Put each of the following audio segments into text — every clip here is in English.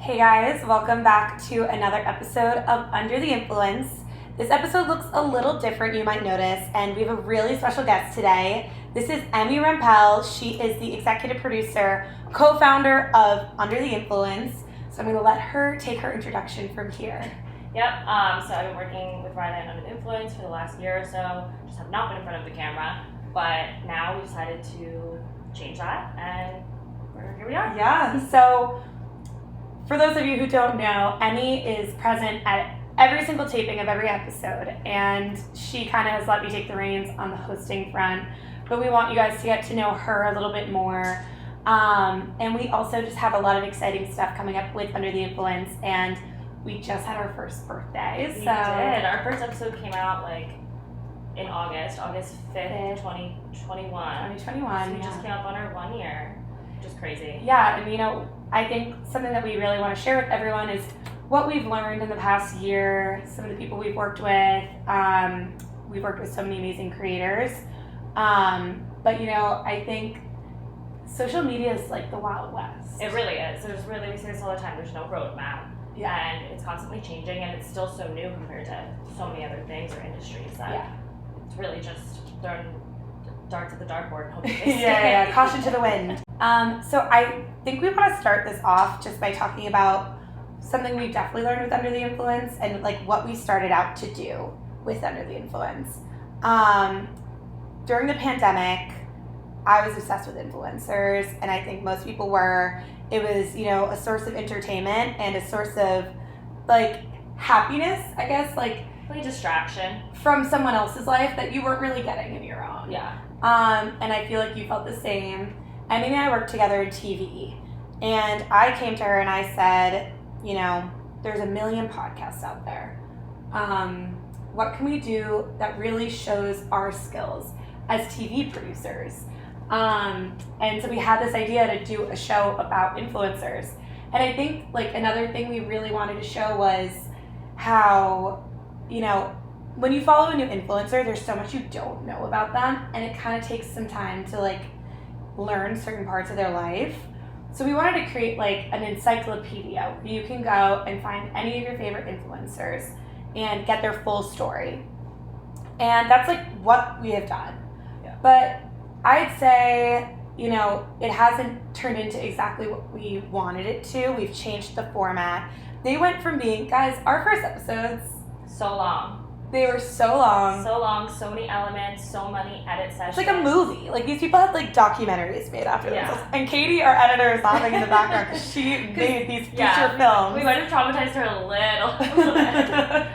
Hey guys, welcome back to another episode of Under the Influence. This episode looks a little different, you might notice, and we have a really special guest today. This is Emme Rempel. She is the executive producer, co-founder of Under the Influence. So I'm going to let her take her introduction from here. Yep, so I've been working with Riley on Under the Influence for the last year or so. Just have not been in front of the camera, but now we decided to change that, and here we are. Yeah, so for those of you who don't know, Emme is present at every single taping of every episode, and she kind of has let me take the reins on the hosting front, but we want you guys to get to know her a little bit more. And we also just have a lot of exciting stuff coming up with Under the Influence, and we just had our first birthday. We did. Our first episode came out in August 5th, 2021. 2021, so we just came up on our 1 year, which is crazy. Yeah, and I think something that we really want to share with everyone is what we've learned in the past year, some of the people we've worked with. We've worked with so many amazing creators. But I think social media is like the Wild West. It really is. We say this all the time, there's no roadmap. Yeah. And it's constantly changing, and it's still so new compared to so many other things or industries that it's really just throwing darts at the dartboard and hoping they stay. Yeah, caution to the wind. So I think we want to start this off just by talking about something we definitely learned with Under the Influence and what we started out to do with Under the Influence. During the pandemic, I was obsessed with influencers, and I think most people were. It was, a source of entertainment and a source of happiness, I guess, like distraction from someone else's life that you weren't really getting in your own. Yeah. And I feel like you felt the same. Emme and I worked together in TV, and I came to her and I said, there's a million podcasts out there. What can we do that really shows our skills as TV producers? And so we had this idea to do a show about influencers. And I think another thing we really wanted to show was how, when you follow a new influencer, there's so much you don't know about them, and it kind of takes some time to learn certain parts of their life. So we wanted to create an encyclopedia where you can go and find any of your favorite influencers and get their full story. And that's what we have done. Yeah. But I'd say, it hasn't turned into exactly what we wanted it to. We've changed the format. They went from being, guys, our first episodes. So long. They were so long. So long, so many elements, so many edit sessions. It's like a movie. These people had documentaries made after themselves. And Katie, our editor, is laughing in the background because she made these feature films. We might have traumatized her a little bit.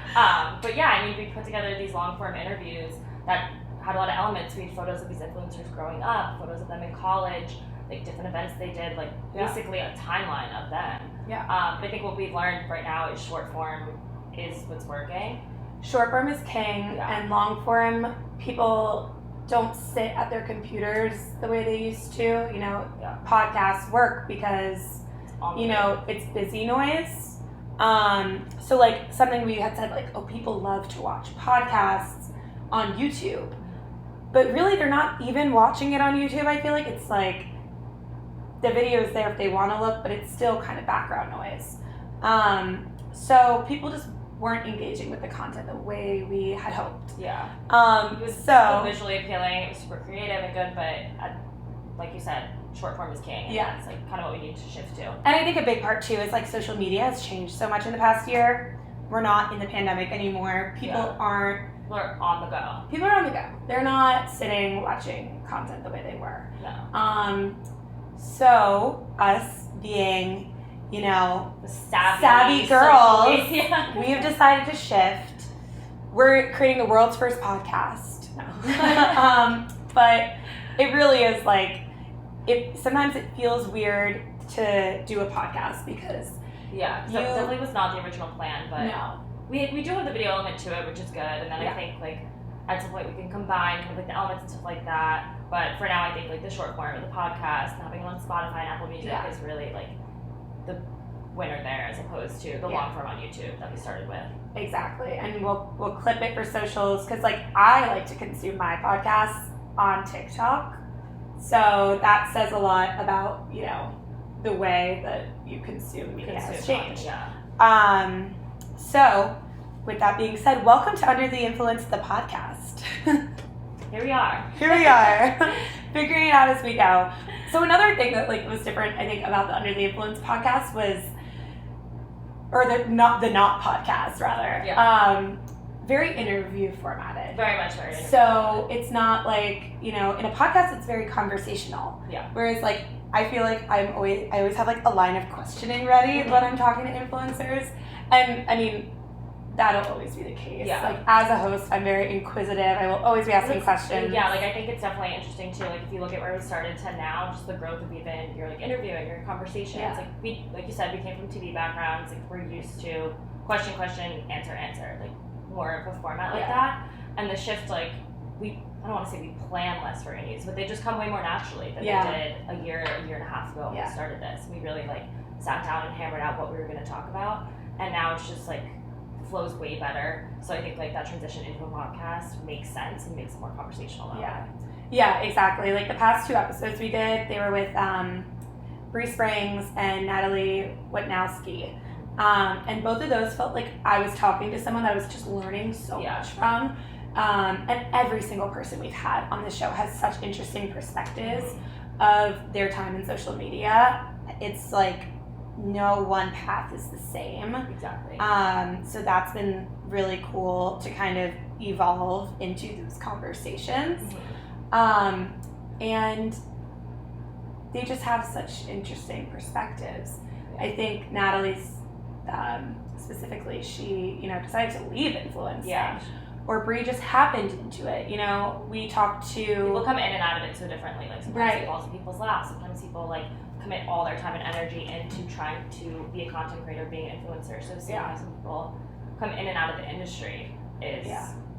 But yeah, we put together these long form interviews that had a lot of elements. We had photos of these influencers growing up, photos of them in college, different events they did, basically a timeline of them. Yeah. But I think what we've learned right now is short form is what's working. Short form is king, and long form, people don't sit at their computers the way they used to. Podcasts work because, it's busy noise. So something we had said, people love to watch podcasts on YouTube. But really, they're not even watching it on YouTube. I feel it's the video is there if they want to look, but it's still kind of background noise. So people just weren't engaging with the content the way we had hoped. Yeah. It was so visually appealing. It was super creative and good, but like you said, short form is king. And that's kind of what we need to shift to. And I think a big part too is social media has changed so much in the past year. We're not in the pandemic anymore. People are on the go. People are on the go. They're not sitting watching content the way they were. No. So us being, the savvy girls, we have decided to shift. We're creating the world's first podcast. No. But it really is sometimes it feels weird to do a podcast because that definitely was not the original plan, but no. We do have the video element to it, which is good, and then I think at some point we can combine the elements and stuff like that. But for now, I think the short form of the podcast and having it on Spotify and Apple Music is really the winner there, as opposed to the long form on YouTube that we started with. Exactly, and we'll clip it for socials because I like to consume my podcasts on TikTok, so that says a lot about the way that you consume media has changed. Yeah. So, with that being said, welcome to Under the Influence, the podcast. Here we are. Figuring it out as we go. So another thing that like was different, I think, about the Under the Influence podcast was, or the not podcast rather. Yeah. Very interview formatted. Very much very interview. So it's not like, in a podcast it's very conversational. Yeah. Whereas like I feel like I always have like a line of questioning ready when I'm talking to influencers. And I mean, that'll always be the case. Yeah. Like as a host, I'm very inquisitive. I will always be asking questions. Yeah, like I think it's definitely interesting too. Like if you look at where we started to now, just the growth of even your like interviewing, your conversations. Yeah. Like we, like you said, we came from TV backgrounds. Like we're used to question, answer. Like more of a format like that. And the shift, like I don't want to say we plan less for interviews, but they just come way more naturally than they did a year and a half ago when we started this. We really like sat down and hammered out what we were going to talk about, and now it's just like flows way better. So I think like that transition into a podcast makes sense and makes it more conversational. Yeah, exactly. Like the past 2 episodes we did, they were with Bree Springs and Natalie Witnowski. And both of those felt like I was talking to someone that I was just learning so much from. And every single person we've had on the show has such interesting perspectives of their time in social media. It's like no one path is the same. Exactly. So that's been really cool to kind of evolve into those conversations. And they just have such interesting perspectives. I think Natalie's specifically, she decided to leave influencing. Yeah. Or Bree just happened into it. We talked to people come in and out of it so differently. Like sometimes it falls in people's laps. Sometimes people like commit all their time and energy into trying to be a content creator, being an influencer. So seeing how some people come in and out of the industry is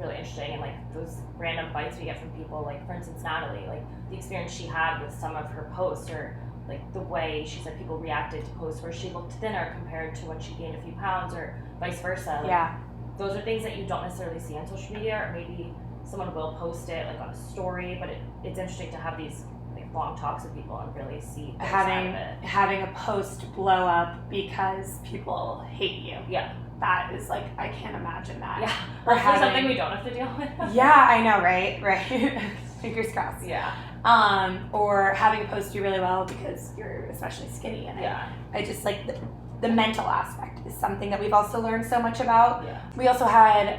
really interesting. And like those random bites we get from people, like for instance Natalie, like the experience she had with some of her posts, or like the way she said people reacted to posts where she looked thinner compared to when she gained a few pounds, or vice versa. Like, those are things that you don't necessarily see on social media, or maybe someone will post it like on a story, but it's interesting to have these like long talks with people and really see having a post blow up because people hate you. Yeah. That is like, I can't imagine that. Yeah. Or having something we don't have to deal with. Yeah, I know, right? Fingers crossed. Yeah. Or having a post do really well because you're especially skinny, and I just like the mental aspect is something that we've also learned so much about. Yeah. We also had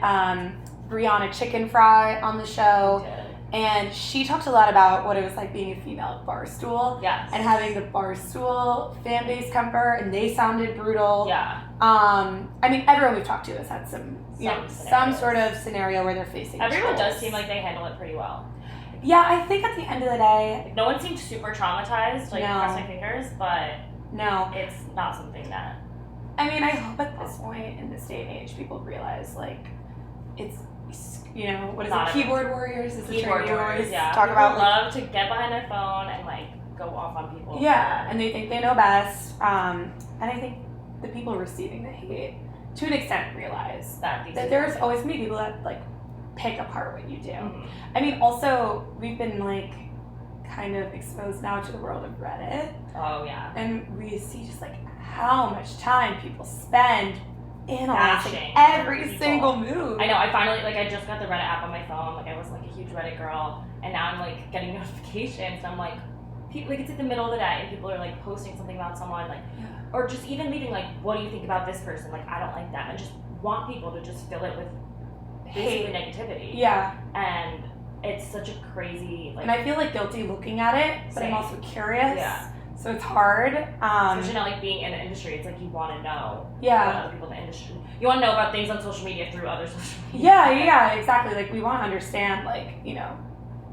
Brianna Chicken Fry on the show, and she talked a lot about what it was like being a female at Barstool, and having the Barstool fan base come for her, and they sounded brutal. Yeah. I mean, everyone we've talked to has had some sort of scenario where they're facing Everyone trolls. does seem like they handle it pretty well. Yeah, I think at the end of the day, no one seems super traumatized, like cross my fingers, but no, it's not something that. I mean, I hope at this point in this day and age, people realize like it's what is it? Keyboard warriors is the term you always talk about. People love to get behind their phone and like go off on people. Yeah, and they think they know best. And I think the people receiving the hate, to an extent, realize that there's always going to be people that like pick apart what you do. I mean, also we've been like kind of exposed now to the world of Reddit. Oh yeah. And we see just like how much time people spend analyzing every single move. I know. I finally I just got the Reddit app on my phone. Like I wasn't like a huge Reddit girl, and now I'm like getting notifications. And I'm like, it's like the middle of the day, and people are like posting something about someone, like, or just even leaving like, what do you think about this person? Like, I don't like them, and just want people to just fill it with basically negativity. Yeah. And it's such a crazy and I feel like guilty looking at it, but I'm also curious. Yeah. So it's hard. Especially not like being in the industry, it's like you want to know about other people in the industry. You want to know about things on social media through other social media. Yeah, exactly. Like we want to understand, like,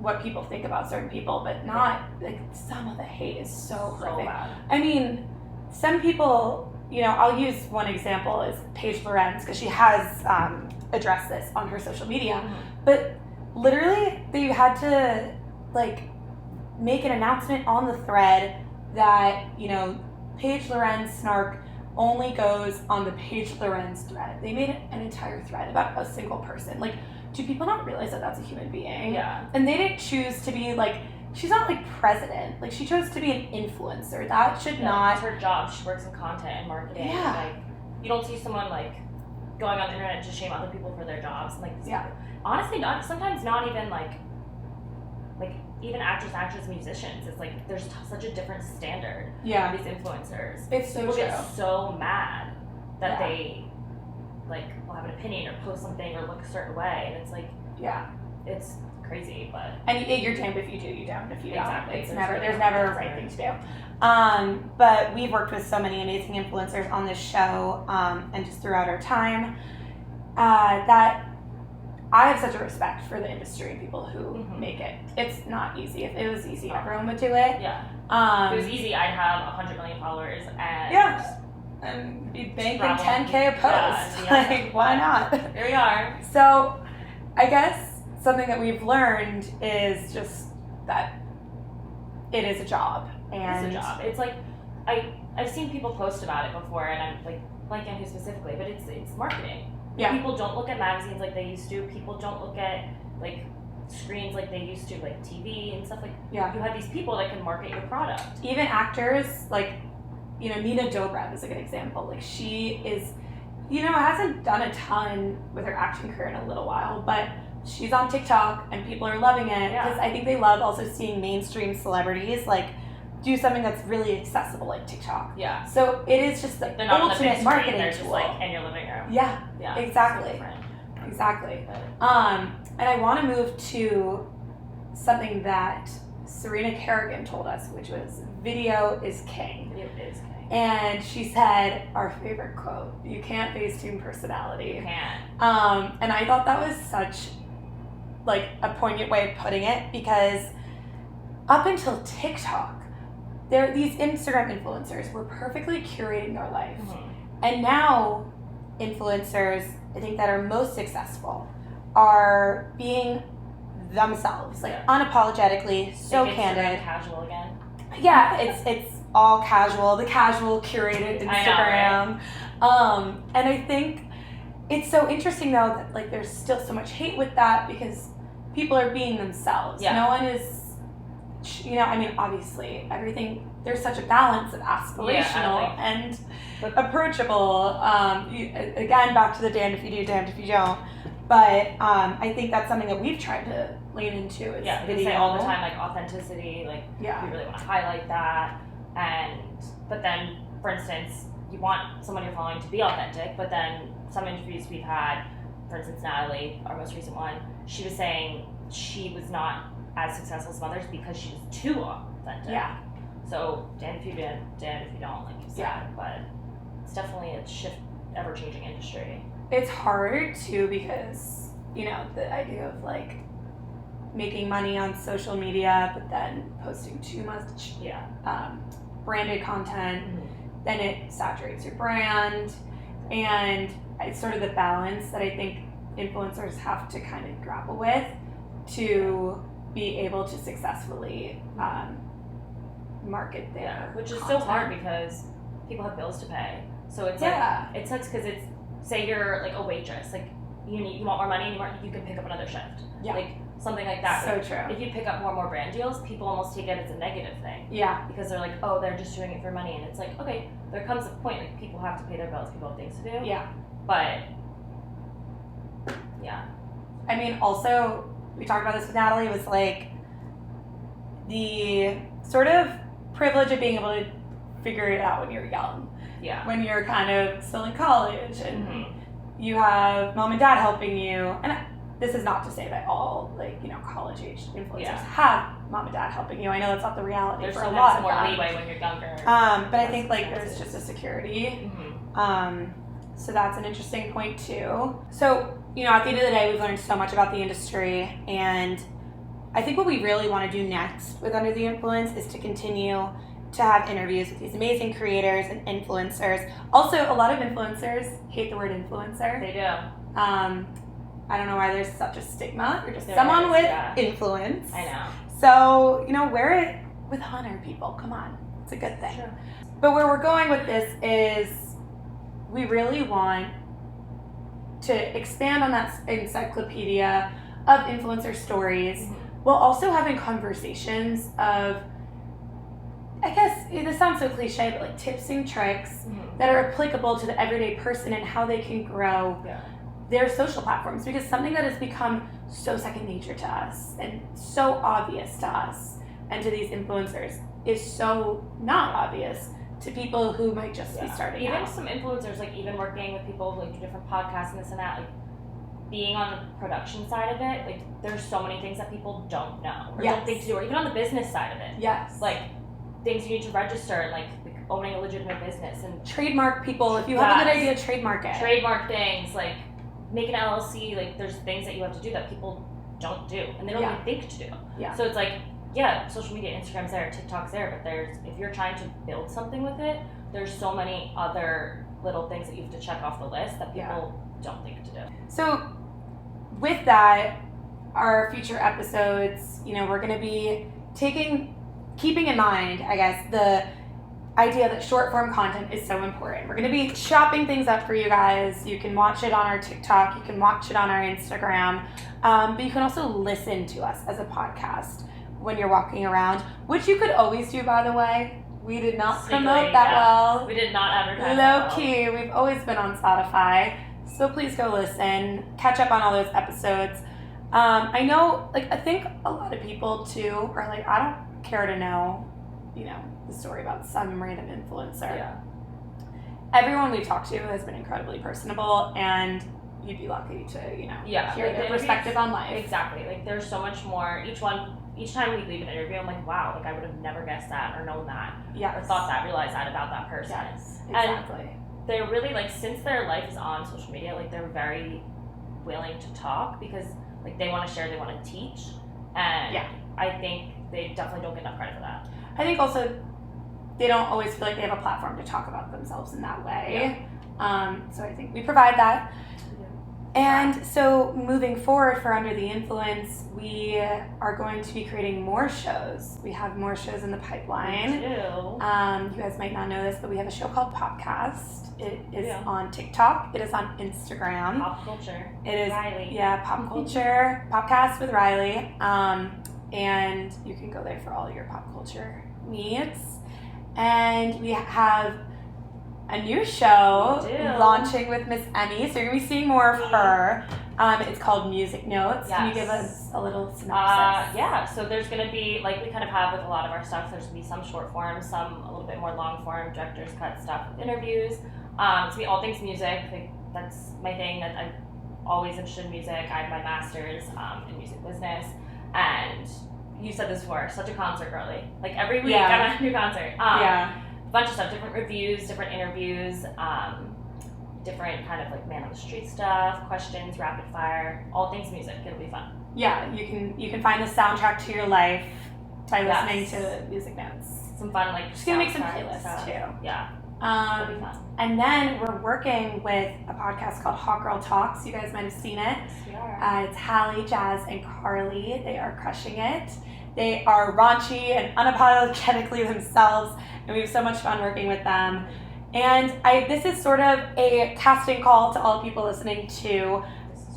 what people think about certain people, but not like some of the hate is so horrific. Bad. I mean, some people, I'll use one example is Paige Lorenz, because she has addressed this on her social media, but literally they had to like make an announcement on the thread that, Paige Lorenz snark only goes on the Paige Lorenz thread. They made an entire thread about a single person. Like, do people not realize that that's a human being? Yeah. And they didn't choose to be like she's not like president. Like she chose to be an influencer. That should not. It's her job. She works in content and marketing. Yeah. Like you don't see someone like going on the internet to shame other people for their jobs. And, like honestly, sometimes not even like even actors, musicians. It's like there's such a different standard. Yeah. For these influencers. It's so people true. get so mad that they like will have an opinion or post something or look a certain way, and it's like it's crazy. But and you're damned if you do, you're damned if you don't. Exactly. There's never a right thing to do. But we've worked with so many amazing influencers on this show, and just throughout our time, that I have such a respect for the industry and people who make it. It's not easy. If it was easy, everyone would do it. Yeah. If it was easy, I'd have 100 million followers and be banking 10K a post. Like, why not? Here we are. So, I guess something that we've learned is just that it is a job. And it's a job. It's like I've seen people post about it before, and I'm like blanking on who specifically, but it's marketing. Yeah. People don't look at magazines like they used to. People don't look at like screens like they used to, like TV and stuff like. Yeah. You have these people that can market your product. Even actors, like, Nina Dobrev is a good example. Like she is, hasn't done a ton with her acting career in a little while, but she's on TikTok and people are loving it because I think they love also seeing mainstream celebrities like do something that's really accessible like TikTok. Yeah. So it is just the ultimate marketing they're tool. Just like in your living room. Yeah. Yeah. Exactly. And I want to move to something that Serena Kerrigan told us, which was video is king. Video is king. And she said our favorite quote: "You can't Facetune personality." You can't. And I thought that was such like a poignant way of putting it, because up until TikTok, these Instagram influencers were perfectly curating their life. And now influencers, I think, that are most successful are being themselves, like unapologetically, so candid. Casual again. Yeah, it's all casual, the casual curated Instagram. I know, right? And I think it's so interesting though that like there's still so much hate with that because people are being themselves. Yeah. No one is, obviously everything, there's such a balance of aspirational and approachable. Again, back to the damned if you do, damned if you don't. But I think that's something that we've tried to lean into is video. Say all the time, like authenticity, like we really want to highlight that. But then, for instance, you want someone you're following to be authentic, but then some interviews we've had, for instance, Natalie, our most recent one, she was saying she was not as successful as others because she was too authentic. Yeah. So, damned if you did, damned if you don't, like you said. Yeah. But it's definitely a ever-changing industry. It's hard too because, the idea of like making money on social media, but then posting too much branded content, then it saturates your brand. And it's sort of the balance that I think influencers have to kind of grapple with to be able to successfly market their which is content. so hard because people have bills to pay. So it's like, it sucks because it's, say you're like a waitress, like you want more money and you can pick up another shift. Yeah. Like something like that. So like, true. If you pick up more and more brand deals, people almost take it as a negative thing. Yeah. Because they're like, oh, they're just doing it for money. And it's like, okay, there comes a point, like people have to pay their bills, people have things to do. Yeah. But, yeah. I mean, also, we talked about this with Natalie, was like the sort of privilege of being able to figure it out when you're young. Yeah. When you're kind of still in college and you have mom and dad helping you. And this is not to say that all college age influencers have mom and dad helping you. I know that's not the reality. There's for a lot of more them. leeway when you're younger. But I think like there's just a security. So that's an interesting point too. So, at the end of the day, we've learned so much about the industry, and I think what we really want to do next with Under the Influence is to continue to have interviews with these amazing creators and influencers. Also, a lot of influencers hate the word influencer. They do. I don't know why there's such a stigma. You're just someone with influence. I know. So, wear it with honor, people. Come on. It's a good thing. Sure. But where we're going with this is we really want to expand on that encyclopedia of influencer stories, while also having conversations of, I guess this sounds so cliche, but like tips and tricks that are applicable to the everyday person and how they can grow their social platforms. Because something that has become so second nature to us and so obvious to us and to these influencers is so not obvious to people who might just be starting even out. Some influencers, like even working with people who like do different podcasts and this and that, like being on the production side of it, like there's so many things that people don't know or don't think to do, or even on the business side of it. Yes. Like things you need to register and like owning a legitimate business and trademark people. If you have a good idea, trademark it. Trademark things, like make an LLC, like there's things that you have to do that people don't do and they don't even think to do. Yeah. So it's like, social media, Instagram's there, TikTok's there, but if you're trying to build something with it, there's so many other little things that you have to check off the list that people don't think to do. So with that, our future episodes, we're going to be keeping in mind, I guess, the idea that short form content is so important. We're going to be chopping things up for you guys. You can watch it on our TikTok, you can watch it on our Instagram, but you can also listen to us as a podcast when you're walking around, which you could always do, by the way. We did not promote that well. We did not advertise low key. We've always been on Spotify, so please go listen, catch up on all those episodes. I know, I think a lot of people too are like, I don't care to know, the story about some random influencer. Yeah. Everyone we talked to has been incredibly personable, and you'd be lucky to, hear their perspective on life. Exactly. Like there's so much more. Each time we leave an interview, I'm like, wow, like I would have never guessed that or known that. Yes. Or thought that, realized that about that person. Yes, exactly. And they're really since their life is on social media, they're very willing to talk because they want to share, they want to teach. And I think they definitely don't get enough credit for that. I think also they don't always feel like they have a platform to talk about themselves in that way. So I think we provide that. And so moving forward for Under the Influence, we are going to be creating more shows. We have more shows in the pipeline. We do. You guys might not know this, but we have a show called Popcast. It is on TikTok. It is on Instagram. Pop culture. It is Riley. Yeah, pop culture. Popcast with Riley. And you can go there for all your pop culture needs. And we have a new show launching with Miss Emme, so you're going to be seeing more of her. It's called Music Notes. Yes. Can you give us a little synopsis? So there's going to be, like we kind of have with a lot of our stuff, there's going to be some short form, some a little bit more long form, director's cut stuff with interviews. It's going to be all things music. That's my thing, that I'm always interested in music. I have my master's in music business, and you said this before, such a concert girly. Every week I'm at a new concert. Bunch of stuff, different reviews, different interviews, different kind of man on the street stuff, questions, rapid fire, all things music. It'll be fun. Yeah, you can find the soundtrack to your life by listening to Music Notes. Some fun just gonna make some playlists too. Yeah. It'll be fun. And then we're working with a podcast called Hot Girl Talks. You guys might have seen it. Yes, we are. It's Hallie, Jazz, and Carly. They are crushing it. They are raunchy and unapologetically themselves, and we have so much fun working with them. And this is sort of a casting call to all people listening to.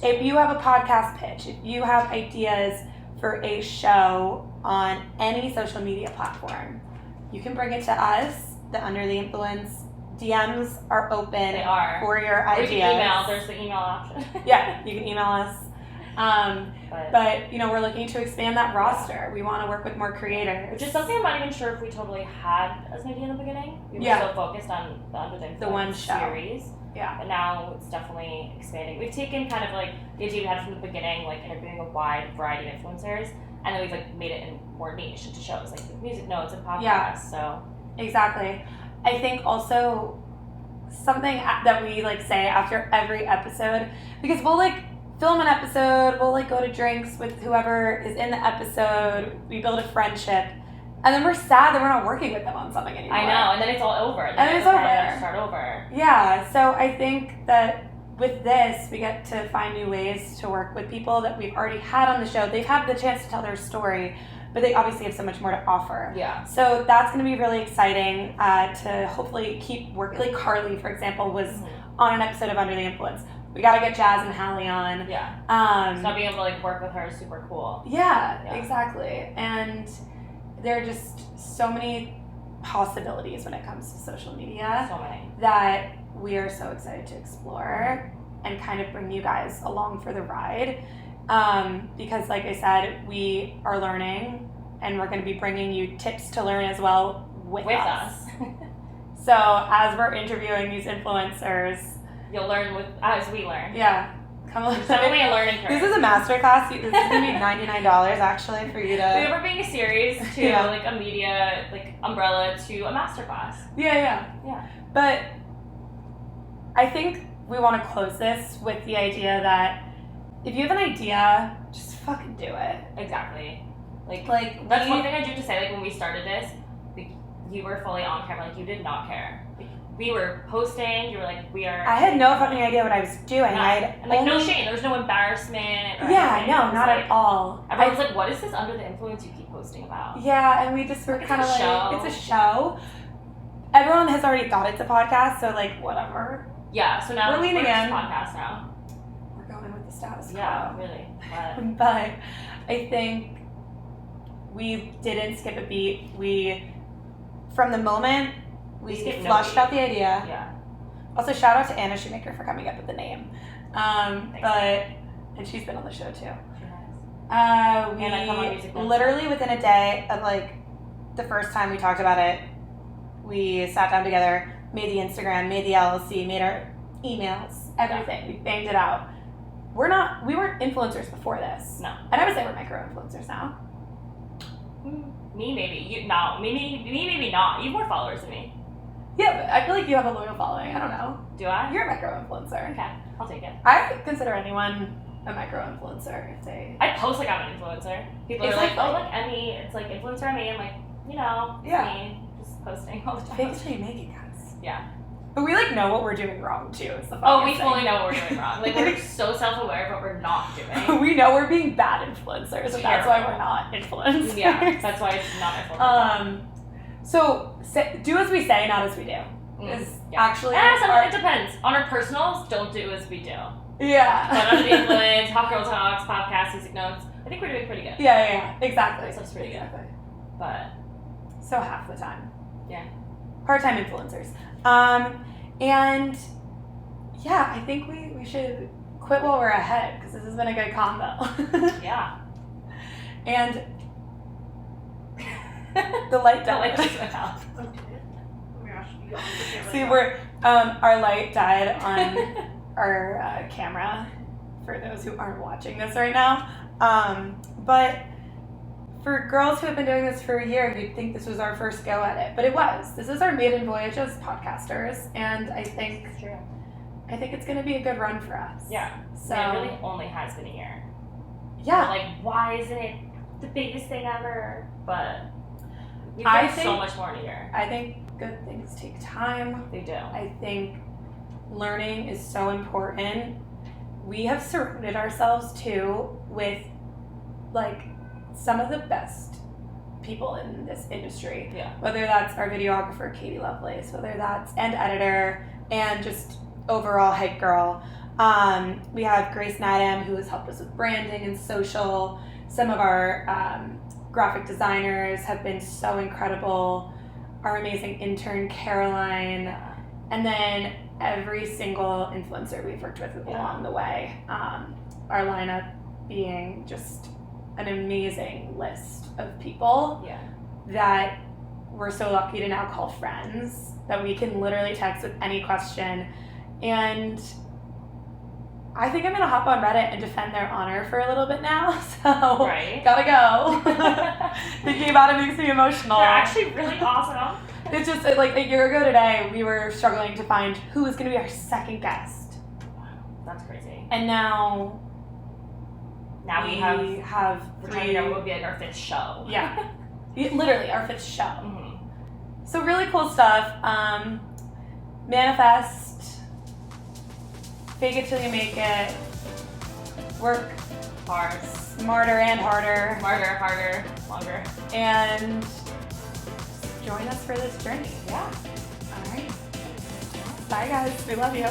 If you have a podcast pitch, if you have ideas for a show on any social media platform, you can bring it to us. The Under the Influence DMs are open. They are. For your ideas. Or you can email. There's the email option. Yeah, you can email us. But we're looking to expand that roster. We want to work with more creators. Which is something I'm not even sure if we totally had as an idea in the beginning. We were so focused on the Under the Influence one show series. Yeah. But now it's definitely expanding. We've taken kind of the idea we had from the beginning, interviewing a wide variety of influencers, and then we've made it in more niche into shows with music notes and podcasts. Yeah. So exactly. I think also something that we say after every episode, because we'll film an episode, we'll go to drinks with whoever is in the episode, we build a friendship, and then we're sad that we're not working with them on something anymore. I know, and then it's all over. And it's over. Start over. Yeah, so I think that with this, we get to find new ways to work with people that we've already had on the show. They've had the chance to tell their story, but they obviously have so much more to offer. Yeah. So that's going to be really exciting to hopefully keep working. Carly, for example, was on an episode of Under the Influence. We got to get Jazz and Hallie on. Yeah. So being able to like work with her is super cool. Yeah, exactly. And there are just so many possibilities when it comes to social media. So many. That we are so excited to explore and kind of bring you guys along for the ride. Because like I said, we are learning and we're going to be bringing you tips to learn as well with us. So as we're interviewing these influencers, you'll learn as we learn. Yeah. Come on. There's definitely a learning curve. This is a masterclass. This is going to be $99 actually for you to... We were being a series to like a media like umbrella to a masterclass. Yeah. But I think we want to close this with the idea that if you have an idea, just fucking do it. Exactly. Like that's one thing I do to say. Like when we started this, you were fully on camera. Like you did not care. We were posting. You were like, we are. I had no fucking idea what I was doing. And like no shame. There was no embarrassment. Or yeah, anything. No, not like, at all. Everyone's like, what is this under the influence you keep posting about? Yeah, and we just were kind of like, show. It's a show. Everyone has already thought it's a podcast, so like whatever. Yeah. So now we're leaning in. Podcast now. We're going with the status quo. Yeah, really. But I think we didn't skip a beat. From the moment we flushed out the idea. Yeah. Also, shout out to Anna Shoemaker for coming up with the name. And she's been on the show too. We literally within a day of like the first time we talked about it, we sat down together, made the Instagram, made the LLC, made our emails, everything. We banged it out. We weren't influencers before this. No. And I would say we're micro-influencers now. Me maybe. Me maybe not. You have more followers than me. Yeah, but I feel like you have a loyal following. I don't know. Do I? You're a micro-influencer. Okay, I'll take it. I consider anyone a micro-influencer if they... I post like I'm an influencer. People are like, oh, look, Emme. It's like influencer Emme. I'm like, me. Just posting all the time. Fake it till you make it, guys. Yeah. But we like know what we're doing wrong too. Is the we fully know what we're doing wrong. Like we're so self-aware of what we're not doing. We know we're being bad influencers, and that's why we're not influencers. Yeah, that's why it's not my fault. So do as we say, not as we do. Actually, it depends. On our personals, don't do as we do. Yeah. But under the influence, Hot Girl Talks, podcast, music notes, I think we're doing pretty good. Yeah, exactly. So it's pretty good. But so half the time. Yeah. Part-time influencers. And yeah, I think we should quit while we're ahead because this has been a good combo. Yeah. And the light died. just went out. See, we're our light died on our camera for those who aren't watching this right now. But for girls who have been doing this for a year, you'd think this was our first go at it, but it was. This is our maiden voyage as podcasters, and I think it's going to be a good run for us. Yeah. So it really only has been a year. Yeah. We're like, why isn't it the biggest thing ever? But we've done so much more in a year. I think good things take time. They do. I think learning is so important. We have surrounded ourselves too with like some of the best people in this industry. Yeah. Whether that's our videographer Katie Lovelace, whether that's and editor and just overall head girl. We have Grace Nadam, who has helped us with branding and social. Some of our graphic designers have been so incredible. Our amazing intern Caroline, and then every single influencer we've worked with along the way. Our lineup being just an amazing list of people that we're so lucky to now call friends, that we can literally text with any question. And I think I'm going to hop on Reddit and defend their honor for a little bit now. So, gotta go. Thinking about it makes me emotional. They're actually really awesome. It's just like a year ago today, we were struggling to find who was going to be our second guest. Wow, that's crazy. And now we have we're trying to figure out what would be like our fifth show. Yeah. Literally, our fifth show. Mm-hmm. So really cool stuff. Manifest. Fake it till you make it. Work hard. Smarter and harder. Smarter, harder, longer. And join us for this journey. Yeah. All right. Bye, guys. We love you.